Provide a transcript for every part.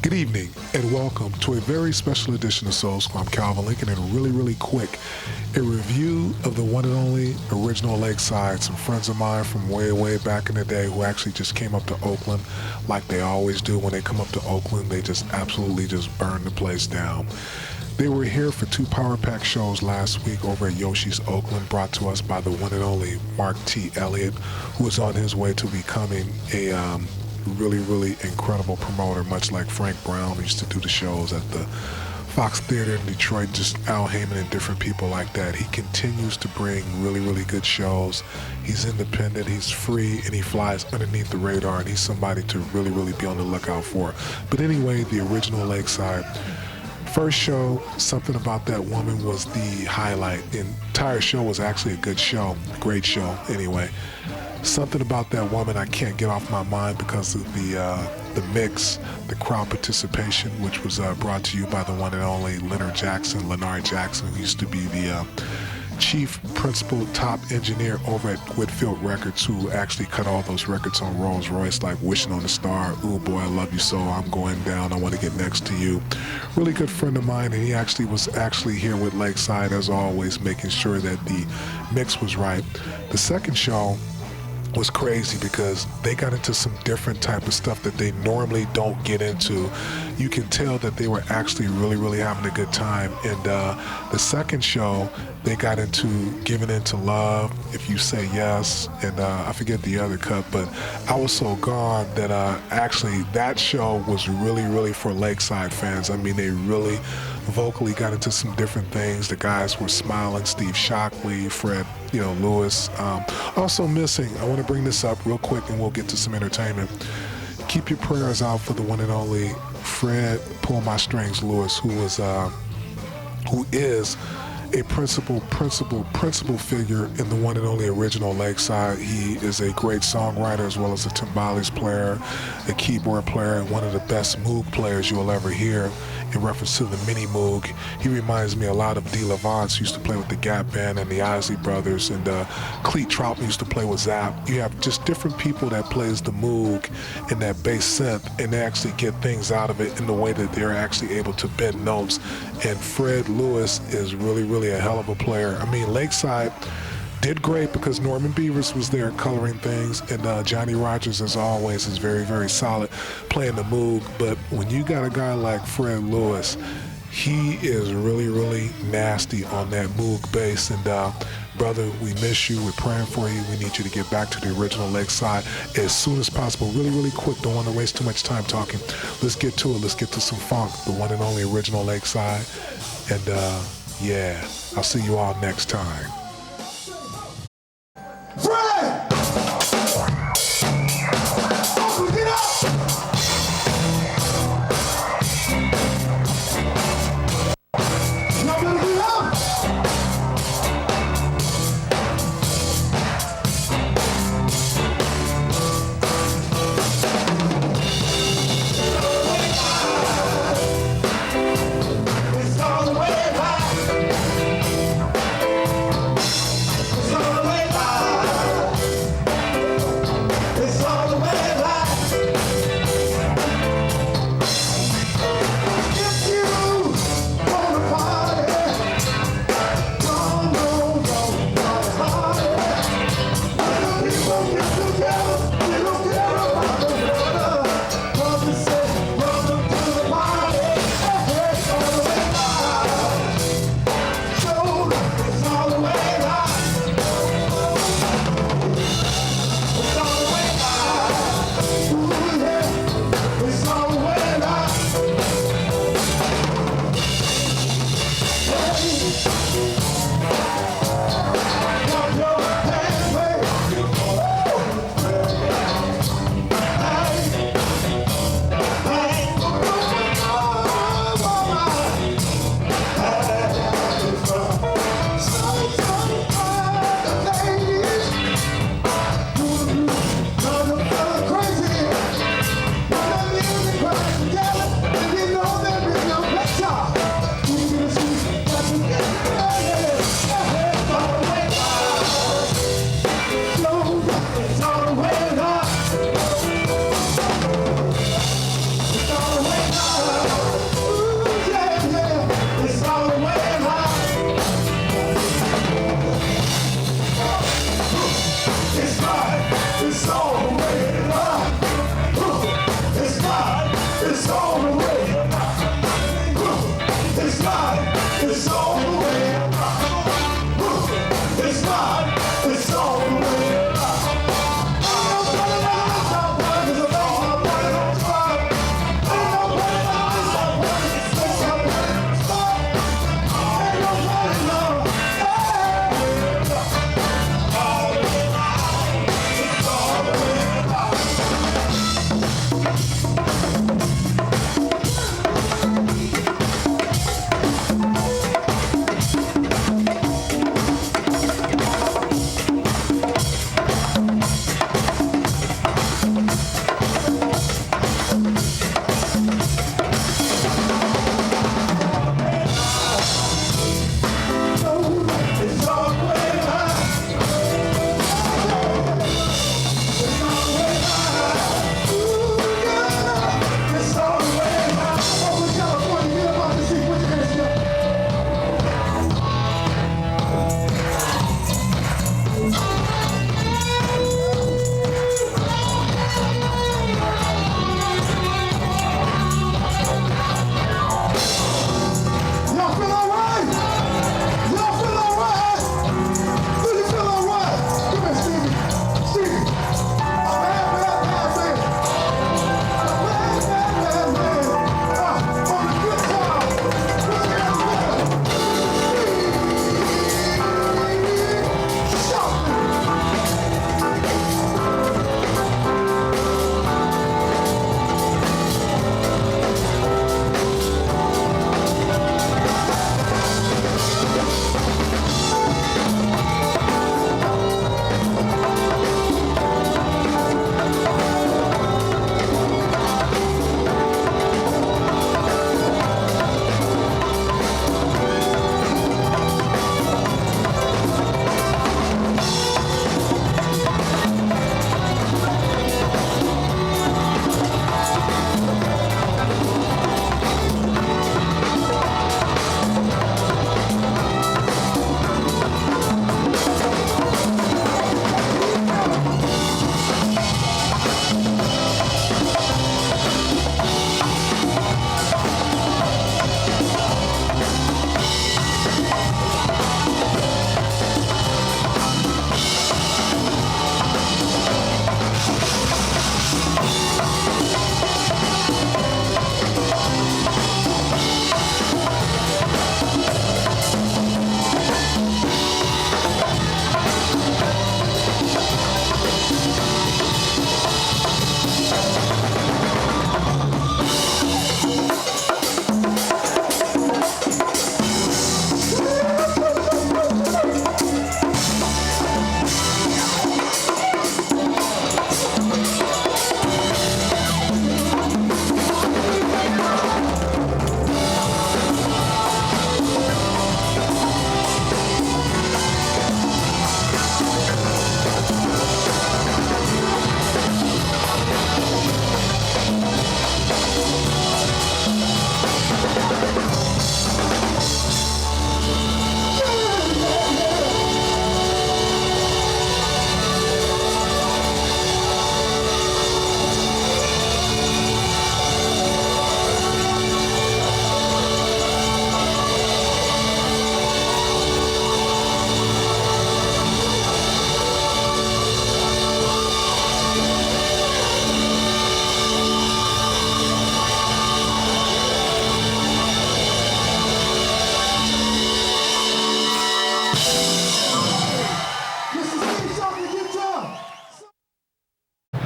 Good evening and welcome to a very special edition of Soul School. I'm Calvin Lincoln, and really quick, a review of the one and only original Lakeside. Some friends of mine from way back in the day who actually just came up to Oakland like they always do. When they come up to Oakland, they just absolutely just burn the place down. They were here for 2 Power Pack shows last week over at Yoshi's Oakland, brought to us by the one and only Mark T. Elliott, who is on his way to becoming a really incredible promoter, much like Frank Brown, who used to do the shows at the Fox Theater in Detroit, just Al Heyman and different people like that. He continues to bring really good shows. He's independent, he's free, and he flies underneath the radar, and he's somebody to really be on the lookout for. But anyway, the original Lakeside. First show, something about that woman was the highlight. The entire show was actually a good show, great show anyway. Something about that woman I can't get off my mind because of the mix, the crowd participation, which was brought to you by the one and only Leonard Jackson, who used to be the chief principal top engineer over at Whitfield Records, who actually cut all those records on Rolls Royce, like Wishing on a Star, Ooh Boy, I Love You So, I'm Going Down, I Want to Get Next to You. Really good friend of mine, and he was here with Lakeside, as always, making sure that the mix was right. The second show was crazy because they got into some different type of stuff that they normally don't get into. You can tell that they were actually really having a good time. And the second show, they got into Giving Into Love, If You Say Yes, and I forget the other cut, but I was so gone that actually that show was really for Lakeside fans. I mean, they really vocally got into some different things. The guys were smiling, Steve Shockley, Fred, Lewis. Also missing, I want to bring this up real quick and we'll get to some entertainment. Keep your prayers out for the one and only Fred Pull My Strings Lewis, who is a principal figure in the one and only original Lakeside. He is a great songwriter as well as a timbales player, a keyboard player, and one of the best Moog players you will ever hear. In reference to the mini Moog, he reminds me a lot of D. Levance, who used to play with the Gap Band, and the Isley Brothers, and Cleet Troutman used to play with Zapp. You have just different people that plays the Moog and that bass synth, and they actually get things out of it in the way that they're actually able to bend notes. And Fred Lewis is really a hell of a player. I mean, Lakeside did great because Norman Beavers was there coloring things, and Johnny Rogers, as always, is very solid playing the Moog. But when you got a guy like Fred Lewis, he is really nasty on that Moog bass. And brother, we miss you. We're praying for you. We need you to get back to the original Lakeside as soon as possible. Really quick. Don't want to waste too much time talking. Let's get to it. Let's get to some funk. The one and only original Lakeside. And yeah, I'll see you all next time. Fred! Oakland, get up! Y'all better get up! It's all the way high.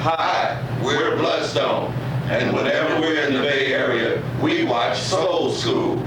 Hi, we're Bloodstone, and whenever we're in the Bay Area, we watch Soul School.